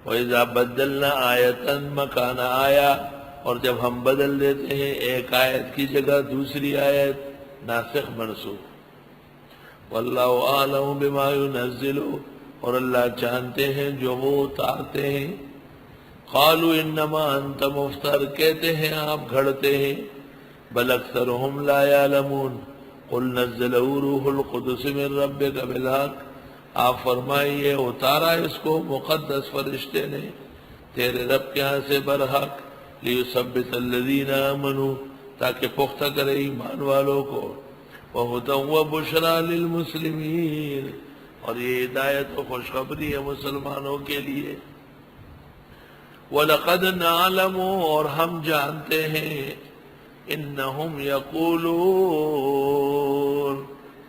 وَإِذَا بَدَّلْنَا آیَةً مَكَانَ آیَةٍ، اور جب ہم بدل دیتے ہیں ایک آیت کی جگہ دوسری آیت، ناسخ منسوخ۔ وَاللَّهُ أَعْلَمُ بِمَا يُنَزِّلُ، اور اللہ جانتے ہیں جو وہ اتارتے ہیں۔ قَالُوا إِنَّمَا أَنْتَ مُفْتَرٍ، کہتے ہیں آپ گھڑتے ہیں۔ بَلْ أَكْثَرُهُمْ لَا يَعْلَمُونَ قُلْ نَزَّلَهُ رُوحُ الْقُدُسِ مِنْ رَبِّكَ بِالْحَقِّ، آپ فرمائیے اتارا اس کو مقدس فرشتے نے تیرے رب کے ہاں سے برحق، لِيُثَبِّتَ الَّذِينَ آمَنُوا، تاکہ پختہ کرے ایمان والوں کو، وَهُدًى وَبُشْرَى لِلْمُسْلِمِينَ، اور یہ ہدایت و خوشخبری ہے مسلمانوں کے لیے۔ وَلَقَدْ نَعْلَمُ، اور ہم جانتے ہیں، إِنَّهُمْ يَقُولُونَ،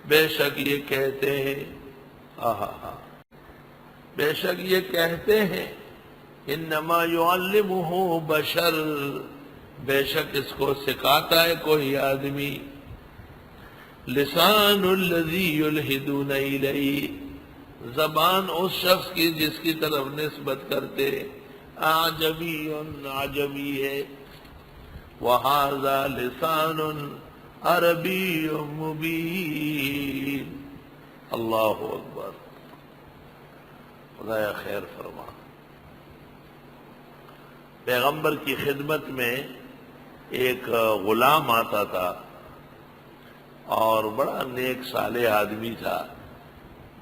بے شک یہ کہتے ہیں، بے شک یہ کہتے ہیں، انما يعلمه بشر، بے شک اس کو سکھاتا ہے کوئی آدمی۔ لسان الذی یلحدون الیہ، زبان اس شخص کی جس کی طرف نسبت کرتے، اعجمی عجمی ہے، وہذا لسان عربی مبین۔ اللہ اکبر، خدایا خیر فرما۔ پیغمبر کی خدمت میں ایک غلام آتا تھا اور بڑا نیک صالح آدمی تھا،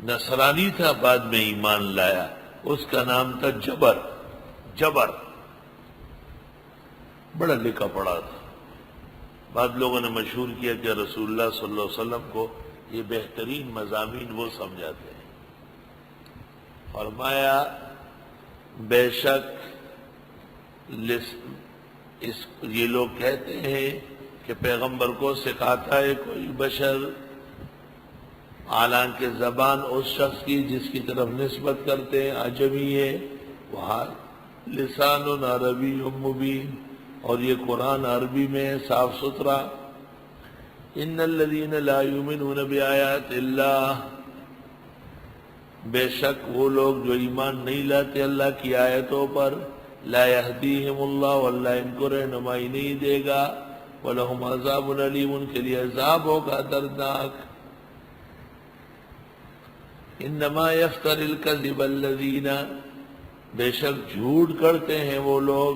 نصرانی تھا، بعد میں ایمان لایا، اس کا نام تھا جبر، بڑا لکھا پڑا تھا۔ بعض لوگوں نے مشہور کیا کہ رسول اللہ صلی اللہ علیہ وسلم کو یہ بہترین مضامین وہ سمجھاتے ہیں۔ فرمایا بے شک یہ لوگ کہتے ہیں کہ پیغمبر کو سکھاتا ہے کوئی بشر، حالانکہ زبان اس شخص کی جس کی طرف نسبت کرتے ہیں عجمی ہے، وہ لسان عربی مبین، اور یہ قرآن عربی میں ہے صاف ستھرا۔ ان الذین لا یؤمنون بآیات اللہ، بے شک وہ لوگ جو ایمان نہیں لاتے اللہ کی آیتوں پر، لا یہدیہم اللہ، واللہ ان کو رہنمائی نہیں دے گا، وَلَهُمْ عَذَابٌ عَلِيمٌ، ان کے لیے عذاب ہوگا دردناک۔ انما یفتر الکذب الذین، بے شک جھوٹ کرتے ہیں وہ لوگ،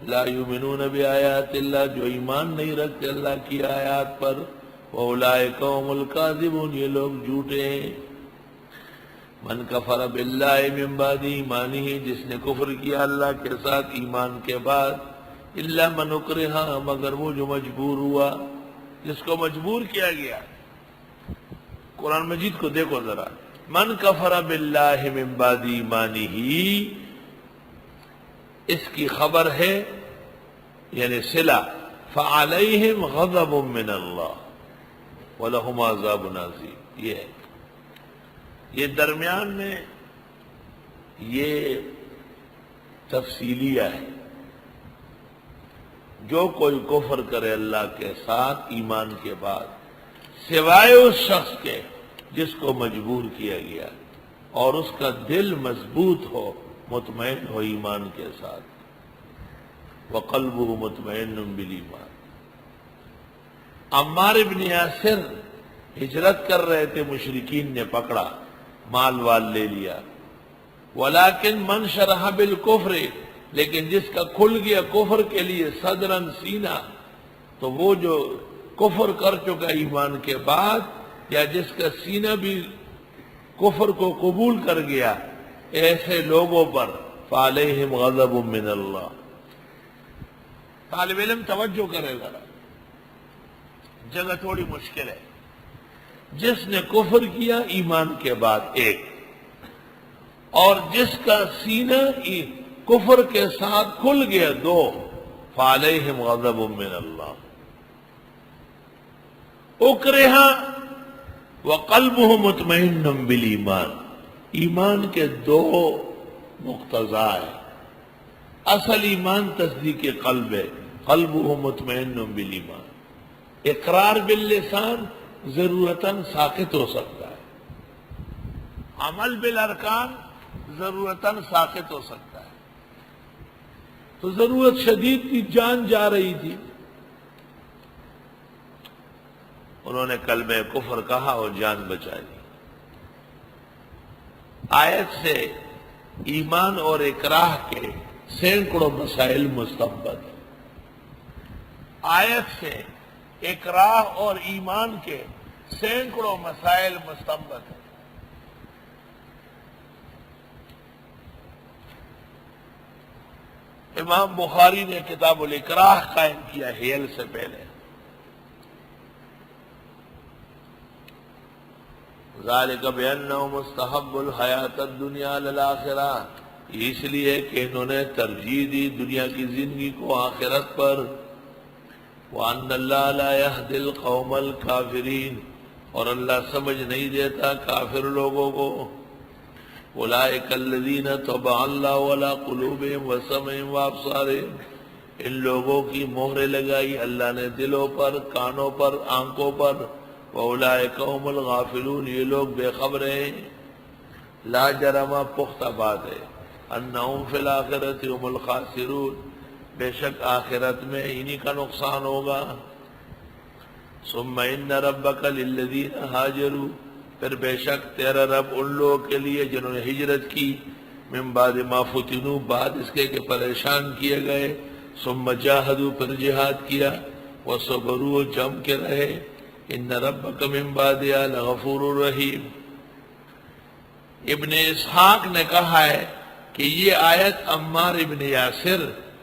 لا یؤمنون بآیات اللہ، جو ایمان نہیں رکھتے اللہ کی آیات پر، وَأُولَئِكَ هُمُ الْكَاذِبُونَ، یہ لوگ جھوٹے ہیں۔ من کفر باللہ من بعد ایمانہ، جس نے کفر کیا اللہ کے ساتھ ایمان کے بعد، الا من اکرہ، مگر وہ جو مجبور ہوا، جس کو مجبور کیا گیا۔ قرآن مجید کو دیکھو ذرا، من کفر باللہ من بعد ایمانہ، اس کی خبر ہے یعنی صلہ، فعلیہم غضب من اللہ وَلَهُمْ عَذَابٌ عَظِيمٌ، یہ ہے۔ یہ درمیان میں یہ تفصیلیہ ہے، جو کوئی کفر کرے اللہ کے ساتھ ایمان کے بعد، سوائے اس شخص کے جس کو مجبور کیا گیا اور اس کا دل مضبوط ہو، مطمئن ہو ایمان کے ساتھ، وَقَلْبُهُ مُطْمَئِنٌ بِالْإِيمَانِ۔ عمار بن یاسر ہجرت کر رہے تھے، مشرکین نے پکڑا، مال وال لے لیا، ولیکن من شرح بالکفر، لیکن جس کا کھل گیا کفر کے لیے صدرن سینہ، تو وہ جو کفر کر چکا ایمان کے بعد، یا جس کا سینہ بھی کفر کو قبول کر گیا، ایسے لوگوں پر فعلیہم غضب من اللہ۔ طالب علم توجہ کرے ذرا، جگہ تھوڑی مشکل ہے۔ جس نے کفر کیا ایمان کے بعد ایک، اور جس کا سینہ کفر کے ساتھ کھل گیا دو، فعلیہم غضب من اللہ۔ اکرہ وقلبہ مطمئن بالایمان، ایمان کے دو مقتضا ہے۔ اصل ایمان تصدیق قلب ہے، قلبہ مطمئن بالایمان۔ اقرار باللسان ضرورتاً ساقط ہو سکتا ہے، عمل بالارکان ضرورتاً ساقط ہو سکتا ہے، تو ضرورت شدید تھی، جان جا رہی تھی، انہوں نے کلمہ کفر کہا اور جان بچا لی۔ آیت سے ایمان اور اکراہ کے سینکڑوں مسائل مستنبط۔ آیت سے اکراہ اور ایمان کے سینکڑوں مسائل مستنبط ہیں۔ امام بخاری نے کتاب الاکراہ قائم کیا حیل سے پہلے۔ ذالک بأنہ مستحب الحیات الدنیا علی الآخرہ، اس لیے کہ انہوں نے ترجیح دی دنیا کی زندگی کو آخرت پر۔ وَأَنَّ اللَّهَ لَا يَهْدِي الْقَوْمَ الْكَافِرِينَ، اور اللہ سمجھ نہیں دیتا کافر لوگوں کو۔ أُولَئِكَ الَّذِينَ طَبَعَ اللَّهُ عَلَىٰ قُلُوبِهِمْ وَسَمْعِهِمْ وَأَبْصَارِهِمْ، ان لوگوں کی مہریں لگائی اللہ نے دلوں پر، کانوں پر، آنکھوں پر۔ وَأُولَئِكَ هُمُ الْغَافِلُونَ، یہ لوگ بے خبر ہیں۔ لا جرم، پختہ بات ہے، انہم فی الآخرۃ هم الخاسرون، بے شک آخرت میں انہی کا نقصان ہوگا۔ ثم ان ربک للذین ہاجروا، پھر بے شک تیرا رب ان لوگوں کے لیے جنہوں نے ہجرت کی، من بعد ما فتنوا، بعد اس کے کہ پریشان کیے گئے، ثم جاہدوا، پھر جہاد کیا، وصبروا، جم کے رہے، ان ربک من بعدها لغفور رحیم۔ ابن اسحاق نے کہا ہے کہ یہ آیت عمار ابن یاسر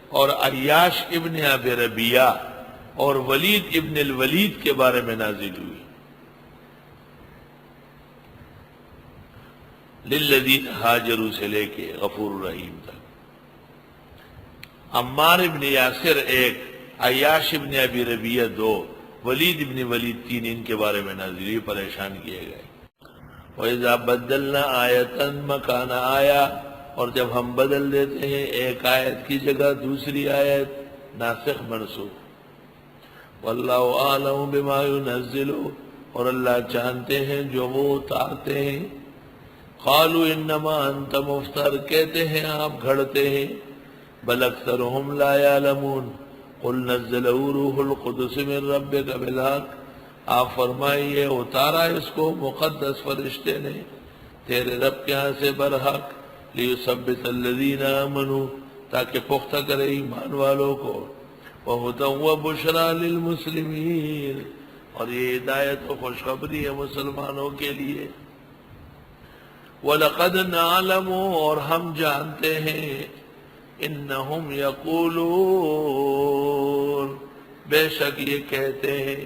اور عیاش ابن ابی ربیہ اور ولید ابن الولید کے بارے میں نازل ہوئی۔ للذین ہاجروا سے لے کے غفور الرحیم تک۔ عمار ابن یاسر ایک، عیاش ابن ابی ربیہ دو، ولید ابن ولید تین، ان کے بارے میں نازل ہوئی، پریشان کیے گئے۔ وَإِذَا بَدَّلْنَا آیَةً مَكَانَ آیَةٍ، اور جب ہم بدل دیتے ہیں ایک آیت کی جگہ دوسری آیت، ناسخ منسوخ۔ وَاللَّهُ أَعْلَمُ بِمَا يُنَزِّلُ، اور اللہ جانتے ہیں جو وہ اتارتے ہیں۔ قَالُوا إِنَّمَا أَنْتَ مُفْتَرٍ، کہتے ہیں آپ گھڑتے ہیں۔ بَلْ أَكْثَرُهُمْ لَا يَعْلَمُونَ قُلْ نَزَّلَهُ رُوحُ الْقُدُسِ مِنْ رَبِّكَ بِالْحَقِّ، آپ فرمائیے اتارا اس کو مقدس فرشتے نے تیرے رب کے ہاں سے برحق، لِيُثَبِّتَ الَّذِينَ آمَنُوا، تاکہ پختہ کرے ایمان والوں کو، وَهُدًى وَبُشْرَىٰ لِلْمُسْلِمِينَ، اور یہ ہدایت و خوشخبری ہے مسلمانوں کے لیے۔ وَلَقَدْ نَعْلَمُ، اور ہم جانتے ہیں، اِنَّهُمْ يَقُولُونَ، بے شک یہ کہتے ہیں،